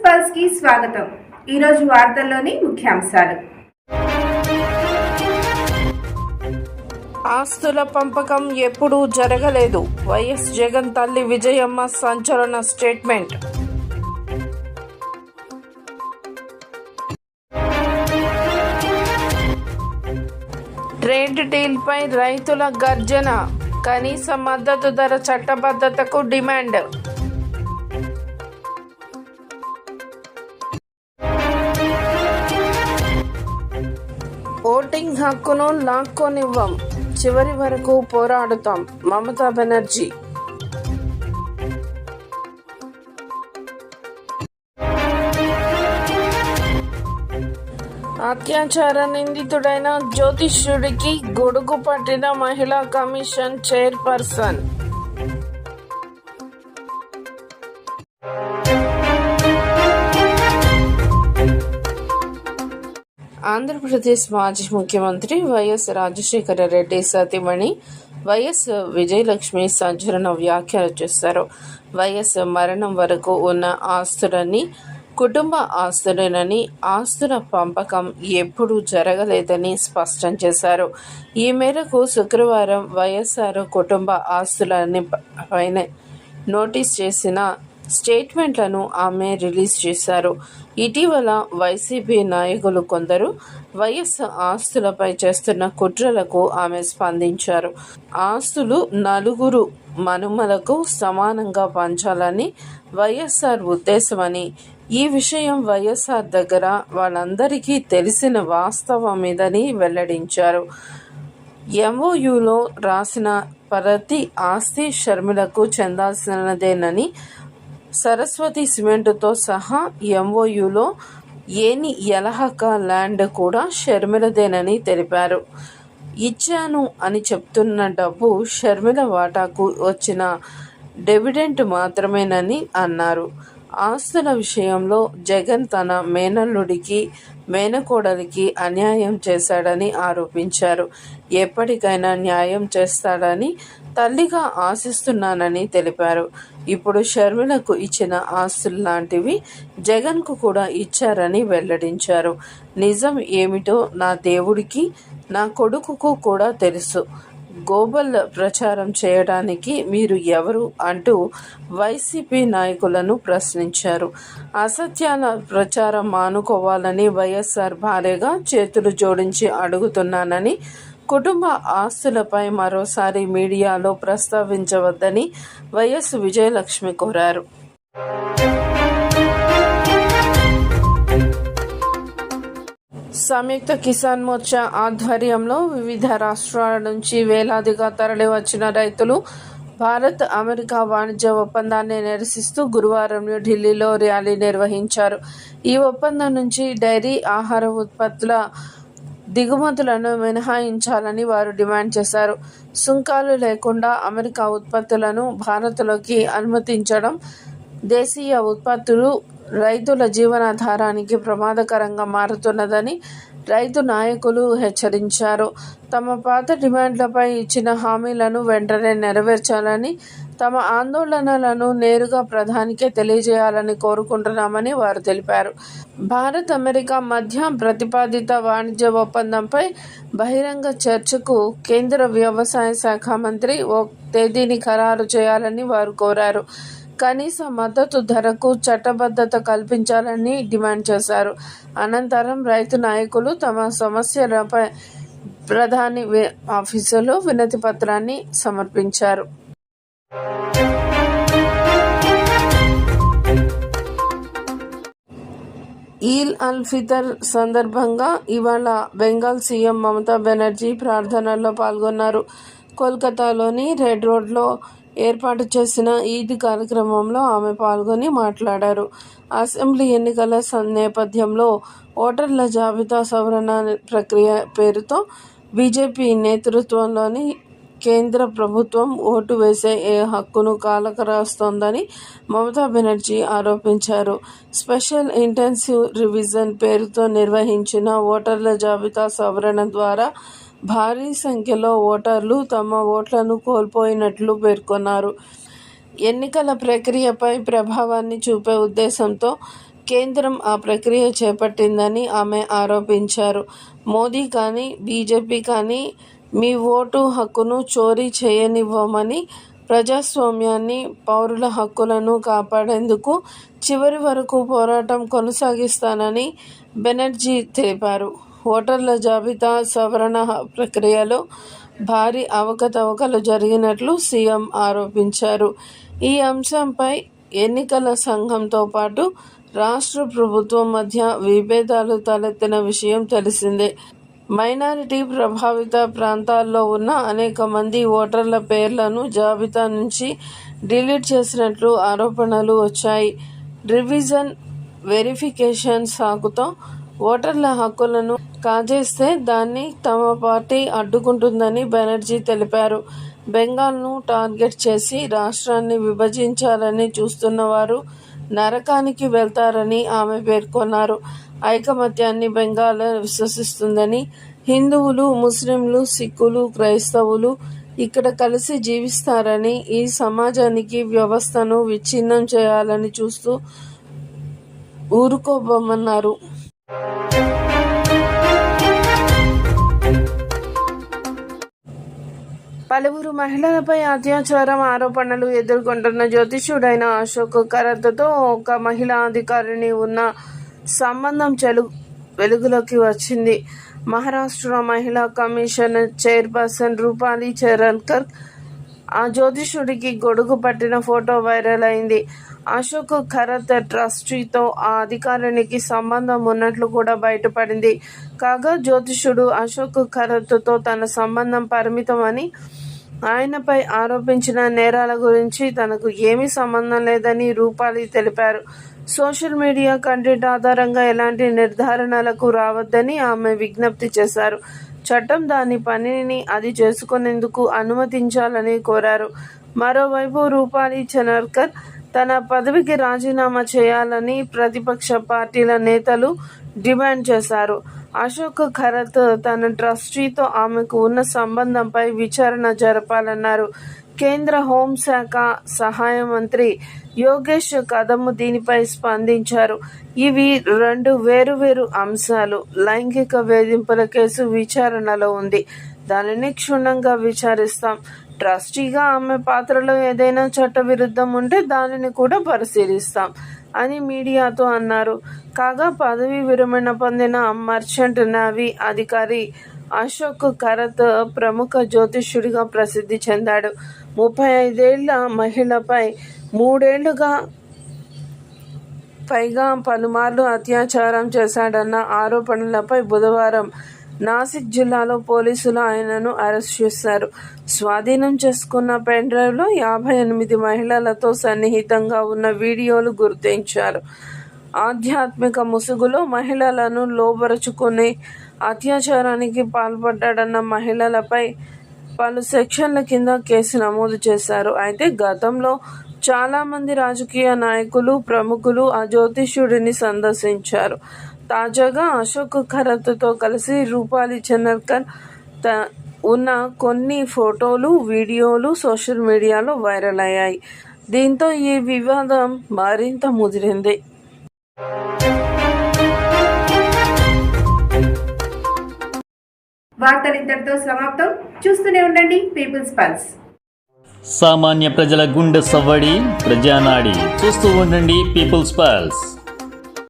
Pulse కి స్వాగతం. ఈరోజు వార్తల్లోని ముఖ్యాంశాలు. ఆస్తుల పంపకం ఎప్పుడూ జరగలేదు. వైఎస్ జగన్ తల్లి విజయమ్మ సంచలన స్టేట్మెంట్. ట్రేడ్ డీల్పై రైతుల గర్జన. కనీస మద్దతు ధర చట్టబద్ధతకు డిమాండ్. ఓటింగ్ హక్కును లాక్కోనివ్వం, చివరి వరకు పోరాడుతాం మమతా బెనర్జీ. అత్యాచార నిందితుడైన జ్యోతిష్యుడికి గొడుగు పట్టిన మహిళా కమిషన్ చైర్పర్సన్. ఆంధ్రప్రదేశ్ మాజీ ముఖ్యమంత్రి వైఎస్ రాజశేఖర రెడ్డి సతీమణి వైఎస్ విజయలక్ష్మి సంచలన వ్యాఖ్యలు చేశారు. వైఎస్ మరణం వరకు ఉన్న ఆస్తులన్నీ కుటుంబ ఆస్తులేనని, ఆస్తుల పంపకం ఎప్పుడూ జరగలేదని స్పష్టం చేశారు. ఈ మేరకు శుక్రవారం వైఎస్ఆర్ కుటుంబ ఆస్తులని పైన నోటీస్ చేసిన స్టేట్మెంట్లను ఆమె రిలీజ్ చేశారు. ఇటీవల వైసీపీ నాయకులు కొందరు వైఎస్ ఆస్తులపై చేస్తున్న కుట్రలకు ఆమె స్పందించారు. ఆస్తులు నలుగురు మనుమలకు సమానంగా పంచాలని వైఎస్ఆర్ ఉద్దేశమని, ఈ విషయం వైఎస్ఆర్ దగ్గర వాళ్ళందరికీ తెలిసిన వాస్తవమిదని వెల్లడించారు. ఎంఓయూలో రాసిన ప్రతి ఆస్తి షర్మిలకు చెందాల్సినదేనని, సరస్వతి సిమెంటుతో సహా ఎంఓయూలో ఏని యలహక ల్యాండ్ కూడా షర్మిలదేనని తెలిపారు. ఇచ్చాను అని చెప్తున్న డబ్బు షర్మిల వాటాకు వచ్చిన డివిడెంట్ మాత్రమేనని అన్నారు. ఆస్తుల విషయంలో జగన్ తన మేనల్లుడికి, మేనకోడలికి అన్యాయం చేశాడని ఆరోపించారు. ఎప్పటికైనా న్యాయం చేస్తాడని తల్లిగా ఆశిస్తున్నానని తెలిపారు. ఇప్పుడు షర్మిలకు ఇచ్చిన ఆస్తులు లాంటివి జగన్కు కూడా ఇచ్చారని వెల్లడించారు. నిజం ఏమిటో నా దేవుడికి, నా కొడుకుకు కూడా తెలుసు. గోబల్ ప్రచారం చేయడానికి మీరు ఎవరు అంటూ వైసీపీ నాయకులను ప్రశ్నించారు. అసత్యాల ప్రచారం మానుకోవాలని వైఎస్ఆర్ భార్యగా చేతులు జోడించి అడుగుతున్నానని, కుటుంబ ఆస్తులపై మరోసారి మీడియాలో ప్రస్తావించవద్దని వైఎస్ విజయలక్ష్మి కోరారు. సంయుక్త కిసాన్ మోర్చా ఆధ్వర్యంలో వివిధ రాష్ట్రాల నుంచి వేలాదిగా తరలి వచ్చిన రైతులు భారత్ అమెరికా వాణిజ్య ఒప్పందాన్ని నిరసిస్తూ గురువారం న్యూఢిల్లీలో ర్యాలీ నిర్వహించారు. ఈ ఒప్పందం నుంచి డైరీ, ఆహార ఉత్పత్తుల దిగుమతులను మినహాయించాలని వారు డిమాండ్ చేశారు. సుంకాలు లేకుండా అమెరికా ఉత్పత్తులను భారత్లోకి అనుమతించడం దేశీయ ఉత్పత్తులు రైతుల జీవనాధారానికి ప్రమాదకరంగా మారుతున్నదని రైతు నాయకులు హెచ్చరించారు. తమ పాత డిమాండ్లపై ఇచ్చిన హామీలను వెంటనే నెరవేర్చాలని, తమ ఆందోళనలను నేరుగా ప్రధానికే తెలియజేయాలని కోరుకుంటున్నామని వారు తెలిపారు. భారత్ అమెరికా మధ్య ప్రతిపాదిత వాణిజ్య ఒప్పందంపై బహిరంగ చర్చకు కేంద్ర వ్యవసాయ శాఖ మంత్రి ఓ తేదీని ఖరారు చేయాలని వారు కోరారు. కనీస మద్దతు ధరకు చట్టబద్ధత కల్పించాలని డిమాండ్ చేశారు. అనంతరం రైతు నాయకులు తమ సమస్యలపై ప్రధాని ఆఫీసులో వినతి పత్రాన్ని సమర్పించారు. ఈద్ అల్ ఫితర్ సందర్భంగా ఇవాళ బెంగాల్ సీఎం మమతా బెనర్జీ ప్రార్థనల్లో పాల్గొన్నారు. కోల్కతాలోని రెడ్ రోడ్లో ఏర్పాటు చేసిన ఈద్ కార్యక్రమంలో ఆమె పాల్గొని మాట్లాడారు. అసెంబ్లీ ఎన్నికల నేపథ్యంలో ఓటర్ల జాబితా సవరణ ప్రక్రియ పేరుతో బీజేపీ నేతృత్వంలోని కేంద్ర ప్రభుత్వం ఓటు వేసే హక్కును కాలరాస్తోందని మమతా బెనర్జీ ఆరోపించారు. స్పెషల్ ఇంటెన్సివ్ రివిజన్ పేరుతో నిర్వహించిన ఓటర్ల జాబితా సవరణ ద్వారా భారీ సంఖ్యలో ఓటర్లు తమ ఓట్లను కోల్పోయినట్లు పేర్కొన్నారు. ఎన్నికల ప్రక్రియపై ప్రభావాన్ని చూపే ఉద్దేశంతో కేంద్రం ఆ ప్రక్రియ చేపట్టిందని ఆమె ఆరోపించారు. మోదీ కానీ బీజేపీ కానీ మీ ఓటు హక్కును చోరీ చేయనివ్వమని, ప్రజాస్వామ్యాన్ని, పౌరుల హక్కులను కాపాడేందుకు చివరి వరకు పోరాటం కొనసాగిస్తానని బెనర్జీ తెలిపారు. ఓటర్ల జాబితా సవరణ ప్రక్రియలో భారీ అవకతవకలు జరిగినట్లు సీఎం ఆరోపించారు. ఈ అంశంపై ఎన్నికల సంఘంతో పాటు రాష్ట్ర ప్రభుత్వం మధ్య విభేదాలు తలెత్తిన విషయం తెలిసిందే. మైనారిటీ ప్రభావిత ప్రాంతాల్లో ఉన్న అనేక మంది ఓటర్ల పేర్లను జాబితా నుంచి డిలీట్ చేసినట్లు ఆరోపణలు వచ్చాయి. రివిజన్ వెరిఫికేషన్ సాకుతో ఓటర్ల హక్కులను కాజేస్తే దాన్ని తమ పార్టీ అడ్డుకుంటుందని బెనర్జీ తెలిపారు. బెంగాల్ను టార్గెట్ చేసి రాష్ట్రాన్ని విభజించాలని చూస్తున్న వారు నరకానికి వెళ్తారని ఆమె పేర్కొన్నారు. ఐకమత్యాన్ని బెంగాల్ విశ్వసిస్తుందని, హిందువులు, ముస్లింలు, సిక్కులు, క్రైస్తవులు ఇక్కడ కలిసి జీవిస్తారని, ఈ సమాజానికి వ్యవస్థను విచ్ఛిన్నం చేయాలని చూస్తూ ఊరుకోబోమన్నారు. పలువురు మహిళలపై అత్యాచారం ఆరోపణలు ఎదుర్కొంటున్న జ్యోతిష్యుడైన అశోక్ కరత్తో ఒక మహిళా అధికారిని ఉన్న సంబంధం వెలుగులోకి వచ్చింది. మహారాష్ట్ర మహిళా కమిషన్ చైర్పర్సన్ రూపాలి చరణ్కర్ ఆ జ్యోతిష్యుడికి గొడుగు పట్టిన ఫోటో వైరల్ అయింది. అశోక్ ఖరత్ ట్రస్టీతో ఆ అధికారినికి సంబంధం ఉన్నట్లు కూడా బయటపడింది. కాగా జ్యోతిష్యుడు అశోక్ ఖరత్తో తన సంబంధం పరిమితమని, ఆయనపై ఆరోపించిన నేరాల గురించి తనకు ఏమీ సంబంధం లేదని రూపాలి తెలిపారు. సోషల్ మీడియా కంటెంట్ ఆధారంగా ఎలాంటి నిర్ధారణలకు రావద్దని ఆమె విజ్ఞప్తి చేశారు. చట్టం దాని పనిని అది చేసుకునేందుకు అనుమతించాలని కోరారు. మరోవైపు రూపాలి చరణ్కర్ తన పదవికి రాజీనామా చేయాలని ప్రతిపక్ష పార్టీల నేతలు డిమాండ్ చేశారు. అశోక్ ఖరత్ తన ట్రస్టీతో ఆమెకు ఉన్న సంబంధంపై విచారణ జరపాలన్నారు. కేంద్ర హోంశాఖ సహాయ మంత్రి యోగేష్ కదమ్ దీనిపై స్పందించారు. ఇవి రెండు వేరువేరు అంశాలు. లైంగిక వేధింపుల కేసు విచారణలో ఉంది. దానిని క్షుణ్ణంగా విచారిస్తాం. ట్రస్టీగా ఆమె పాత్రలో ఏదైనా చట్టవిరుద్ధం ఉంటే దానిని కూడా పరిశీలిస్తాం అని మీడియాతో అన్నారు. కాగా పదవీ విరమణ పొందిన మర్చెంట్ నేవీ అధికారి అశోక్ ఖరత్ ప్రముఖ జ్యోతిష్యుడిగా ప్రసిద్ధి చెందాడు. 35 ఏళ్ల మహిళపై 3 ఏళ్లుగా పైగా పలుమార్లు అత్యాచారం చేశాడన్న ఆరోపణలపై బుధవారం నాసిక్ జిల్లాలో పోలీసులు ఆయనను అరెస్ట్ చేశారు. స్వాధీనం చేసుకున్న పెన్డ్రైవ్లో 58 మహిళలతో సన్నిహితంగా ఉన్న వీడియోలు గుర్తించారు. ఆధ్యాత్మిక ముసుగులో మహిళలను లోబరుచుకుని అత్యాచారానికి పాల్పడ్డాడన్న మహిళలపై పలు సెక్షన్ల కింద కేసు నమోదు చేశారు. అయితే గతంలో చాలామంది రాజకీయ నాయకులు, ప్రముఖులు ఆ జ్యోతిష్యుడిని సందర్శించారు. తాజాగా అశోక్ ఖరత్తో కలిసి రూపాలి చరణ్కర్ ఉన్న కొన్ని ఫోటోలు, వీడియోలు సోషల్ మీడియాలో వైరల్ అయ్యాయి. దీంతో ఈ వివాదం మరింత ముదిరింది. వార్తలు ఇంతటితో సమాప్తం. చూస్తూనే ఉండండి పీపుల్స్ పల్స్. సామాన్య ప్రజల గుండె సవ్వడి, ప్రజానాడి. చూస్తూ ఉండండి పీపుల్స్ పల్స్.